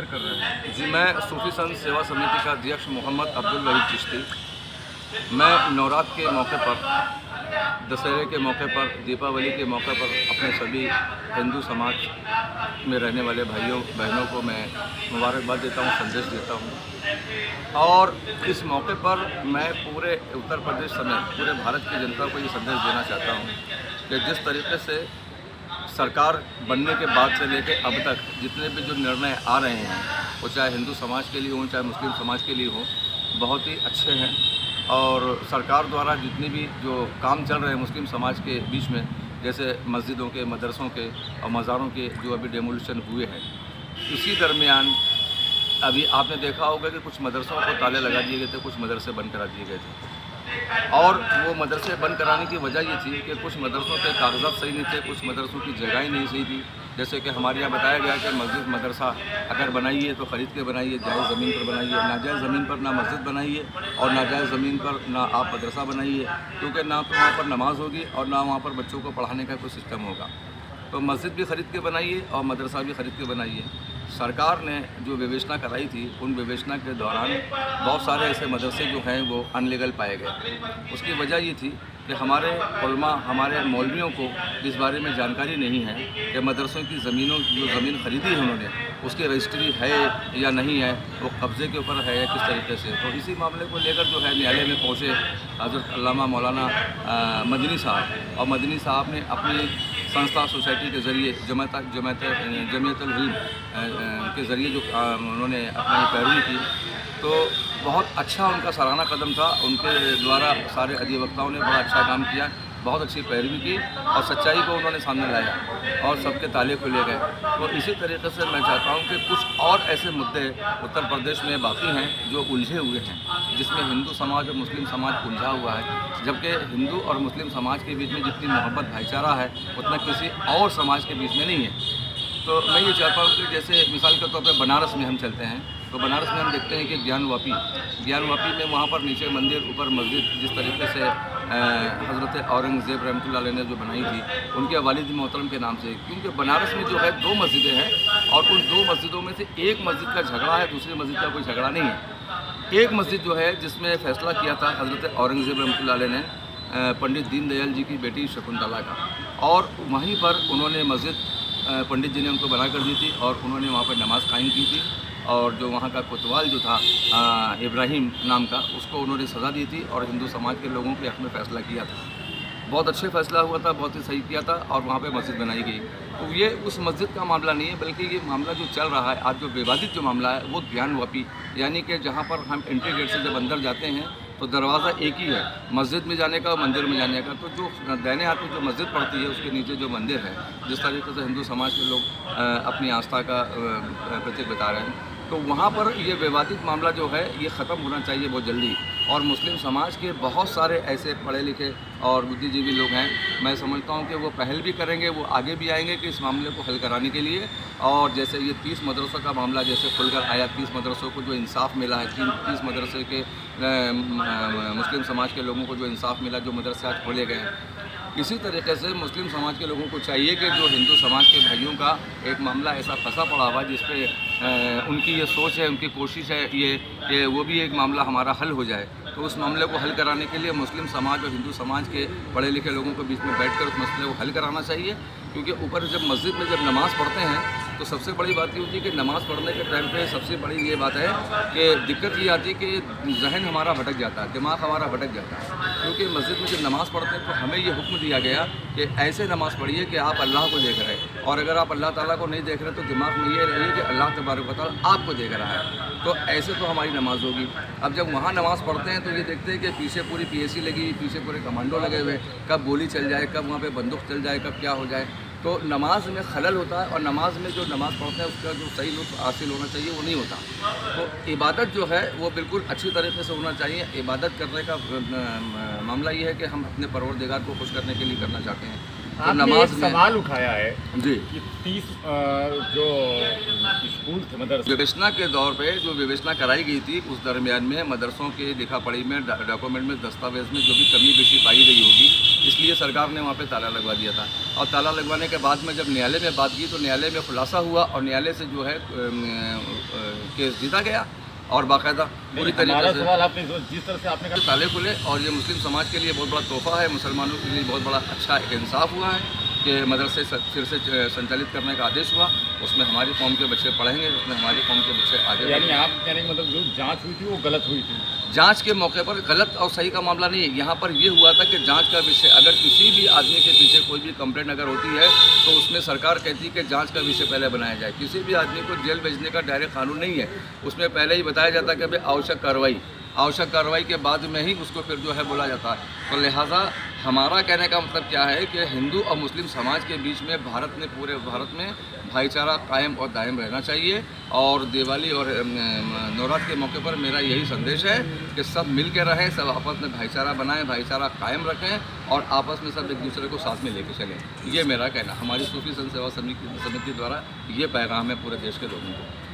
जिक्र कर रहे हैं। जी, मैं सूफी संत सेवा समिति का अध्यक्ष मोहम्मद अब्दुल वहीद चिश्ती। मैं नवरात्र के मौके पर, दशहरे के मौके पर, दीपावली के मौके पर अपने सभी हिंदू समाज में रहने वाले भाइयों बहनों को मैं मुबारकबाद देता हूँ, संदेश देता हूँ। और इस मौके पर मैं पूरे उत्तर प्रदेश समेत पूरे भारत की जनता को ये संदेश देना चाहता हूँ कि जिस तरीके से सरकार बनने के बाद से लेकर अब तक जितने भी जो निर्णय आ रहे हैं, वो चाहे हिंदू समाज के लिए हों चाहे मुस्लिम समाज के लिए हों, बहुत ही अच्छे हैं। और सरकार द्वारा जितने भी जो काम चल रहे हैं मुस्लिम समाज के बीच में, जैसे मस्जिदों के, मदरसों के और मज़ारों के जो अभी डेमोलिशन हुए हैं, इसी दरमियान अभी आपने देखा होगा कि कुछ मदरसों को ताले लगा दिए गए थे, कुछ मदरसे बंद करा दिए गए थे। और वो मदरसे बंद कराने की वजह ये थी कि कुछ मदरसों के कागजात सही नहीं थे, कुछ मदरसों की जगह ही नहीं सही थी। जैसे कि हमारे यहाँ बताया गया कि मस्जिद मदरसा अगर बनाइए तो ख़रीद के बनाइए, जायज़ ज़मीन पर बनाइए, नाजायज़ ज़मीन पर ना मस्जिद बनाइए और नाजायज़ ज़मीन पर ना आप मदरसा बनाइए, क्योंकि ना तो वहाँ पर नमाज होगी और ना वहाँ पर बच्चों को पढ़ाने का कोई सिस्टम होगा। तो मस्जिद भी ख़रीद के बनाइए और मदरसा भी ख़रीद के बनाइए। सरकार ने जो विवेचना कराई थी, उन विवेचना के दौरान बहुत सारे ऐसे मदरसे जो हैं वो अनलीगल पाए गए। उसकी वजह ये थी कि हमारे उलमा, हमारे मौलवियों को इस बारे में जानकारी नहीं है कि मदरसों की ज़मीन ख़रीदी है उन्होंने, उसकी रजिस्ट्री है या नहीं है, वो कब्ज़े के ऊपर है या किस तरीके से। तो इसी मामले को लेकर जो है न्यायालय में पहुँचे हज़रत अल्लामा मौलाना मदनी साहब, और मदनी साहब ने अपनी संस्था सोसाइटी के ज़रिए जमीयतुल इल्म के ज़रिए जो उन्होंने अपनी पैरवी की, तो बहुत अच्छा उनका सराहना कदम था। उनके द्वारा सारे अधिवक्ताओं ने बड़ा अच्छा काम किया, बहुत अच्छी पैरवी की और सच्चाई को उन्होंने सामने लाया और सबके ताले खुले गए। तो इसी तरीके से मैं चाहता हूँ कि कुछ और ऐसे मुद्दे उत्तर प्रदेश में बाकी हैं जो उलझे हुए हैं, जिसमें हिंदू समाज और मुस्लिम समाज उलझा हुआ है, जबकि हिंदू और मुस्लिम समाज के बीच में जितनी मोहब्बत भाईचारा है उतना किसी और समाज के बीच में नहीं है। तो मैं ये चाहता हूँ कि जैसे मिसाल के तौर पर बनारस में हम चलते हैं, तो बनारस में हम देखते हैं कि ज्ञानवापी में वहाँ पर नीचे मंदिर, ऊपर मस्जिद, जिस तरीके से हज़रत औरंगज़ेब रहमतुल्लाह अलैह ने जो बनाई थी उनके वालिद मोहतरम के नाम से, क्योंकि बनारस में जो है 2 मस्जिदें हैं और उन 2 मस्जिदों में से एक मस्जिद का झगड़ा है, दूसरी मस्जिद का कोई झगड़ा नहीं है। एक मस्जिद जो है जिसमें फ़ैसला किया था हज़रत औरंगज़ेब रहमतुल्लाह अलैह ने पंडित दीनदयाल जी की बेटी शकुंतला का, और वहीं पर उन्होंने मस्जिद पंडित जी ने उनको बना कर दी थी और उन्होंने वहाँ पर नमाज़ कायम की थी। और जो वहाँ का कोतवाल जो था इब्राहिम नाम का, उसको उन्होंने सज़ा दी थी और हिंदू समाज के लोगों के हक़ में फ़ैसला किया था। बहुत अच्छे फ़ैसला हुआ था, बहुत ही सही किया था और वहाँ पे मस्जिद बनाई गई। तो ये उस मस्जिद का मामला नहीं है, बल्कि ये मामला जो चल रहा है आज, जो विवादित जो मामला है वो ज्ञानवापी, यानी कि जहाँ पर हम एंट्री गेट से जब अंदर जाते हैं तो दरवाज़ा एक ही है मस्जिद में जाने का, मंदिर में जाने का। तो जो दाहिने हाथ में जो मस्जिद पड़ती है उसके नीचे जो मंदिर है, जिस तरीके से हिंदू समाज के लोग अपनी आस्था का प्रतीक बता रहे हैं, तो वहाँ पर ये विवादित मामला जो है ये ख़त्म होना चाहिए बहुत जल्दी। और मुस्लिम समाज के बहुत सारे ऐसे पढ़े लिखे और बुद्धिजीवी लोग हैं, मैं समझता हूँ कि वो पहल भी करेंगे, वो आगे भी आएंगे कि इस मामले को हल कराने के लिए। और जैसे ये 30 मदरसों का मामला जैसे खुलकर आया, 30 मदरसों को जो इंसाफ मिला है, 30 मदरसे के मुस्लिम समाज के लोगों को जो इंसाफ मिला, जो मदरसे आज खोले गए हैं, इसी तरीके से मुस्लिम समाज के लोगों को चाहिए कि जो हिंदू समाज के भाइयों का एक मामला ऐसा फंसा पड़ा हुआ जिस पे उनकी ये सोच है, उनकी कोशिश है ये कि वो भी एक मामला हमारा हल हो जाए। तो उस मामले को हल कराने के लिए मुस्लिम समाज और हिंदू समाज के पढ़े लिखे लोगों के बीच में बैठकर उस मसले को हल कराना चाहिए। क्योंकि ऊपर जब मस्जिद में जब नमाज़ पढ़ते हैं तो सबसे बड़ी बात ये होती है कि नमाज़ पढ़ने के टाइम पे सबसे बड़ी ये बात है कि दिक्कत ये आती है कि जहन हमारा भटक जाता है, दिमाग हमारा भटक जाता है। क्योंकि मस्जिद में जब नमाज़ पढ़ते हैं तो हमें ये हुक्म दिया गया कि ऐसे नमाज़ पढ़िए कि आप अल्लाह को देख रहे हैं, और अगर आप अल्लाह ताला को नहीं देख रहे तो दिमाग में ये रहिए कि अल्लाह तबारक व तआला आपको देख रहा है। तो ऐसे तो हमारी नमाज़ होगी। अब जब वहाँ नमाज़ पढ़ते हैं तो ये देखते हैं कि पीछे पूरी पीएसी लगी, पीछे पूरे कमांडो लगे हुए, कब गोली चल जाए, कब वहाँ पे बंदूक चल जाए, कब क्या हो जाए। तो नमाज में खलल होता है और नमाज में जो नमाज़ पढ़ते हैं उसका जो सही लुत्फ़ हासिल होना चाहिए वो नहीं होता। तो इबादत जो है वो बिल्कुल अच्छी तरीके से होना चाहिए। इबादत करने का मामला ये है कि हम अपने परवरदिगार को खुश करने के लिए करना चाहते हैं। तो नमाज में सवाल उठाया है जी कि 30 जो स्कूल थे मदरसे, विवेचना के दौर पे जो विवेचना कराई गई थी उस दरमियान में मदरसों के लिखा पढ़ी में, डॉक्यूमेंट में, दस्तावेज़ में जो भी कमी बेशी पाई गई होगी इसलिए सरकार ने वहाँ पे ताला लगवा दिया था। और ताला लगवाने के बाद में जब न्यायालय में बात की तो न्यायालय में खुलासा हुआ और न्यायालय से जो है केस जीता गया और बाकायदा पूरी तरीके से सवाल आपने जिस तरह से आपने कहा ताले खुले। और ये मुस्लिम समाज के लिए बहुत बड़ा तोहफा है, मुसलमानों के लिए बहुत बड़ा अच्छा इंसाफ हुआ है कि मदरसे फिर से संचालित करने का आदेश हुआ। उसमें हमारी कौम के बच्चे पढ़ेंगे, उसमें हमारी कौम के बच्चे आगे यानी आप कहने का मतलब जो जांच हुई थी वो गलत हुई थी। जांच के मौके पर गलत और सही का मामला नहीं है। यहाँ पर ये हुआ था कि जांच का विषय अगर किसी भी आदमी के पीछे कोई भी कंप्लेंट अगर होती है तो उसमें सरकार कहती है कि जांच का विषय पहले बनाया जाए। किसी भी आदमी को जेल भेजने का डायरेक्ट कानून नहीं है, उसमें पहले ही बताया जाता है कि भाई आवश्यक कार्रवाई के बाद में ही उसको फिर जो है बोला जाता है। तो लिहाजा हमारा कहने का मतलब क्या है कि हिंदू और मुस्लिम समाज के बीच में पूरे भारत में भाईचारा कायम और दायम रहना चाहिए। और दिवाली और नवरात्र के मौके पर मेरा यही संदेश है कि सब मिल के रहें, सब आपस में भाईचारा बनाएं, भाईचारा कायम रखें और आपस में सब एक दूसरे को साथ में लेके चलें। ये मेरा कहना, हमारी सूफी संत सेवा समिति द्वारा ये पैगाम है पूरे देश के लोगों को।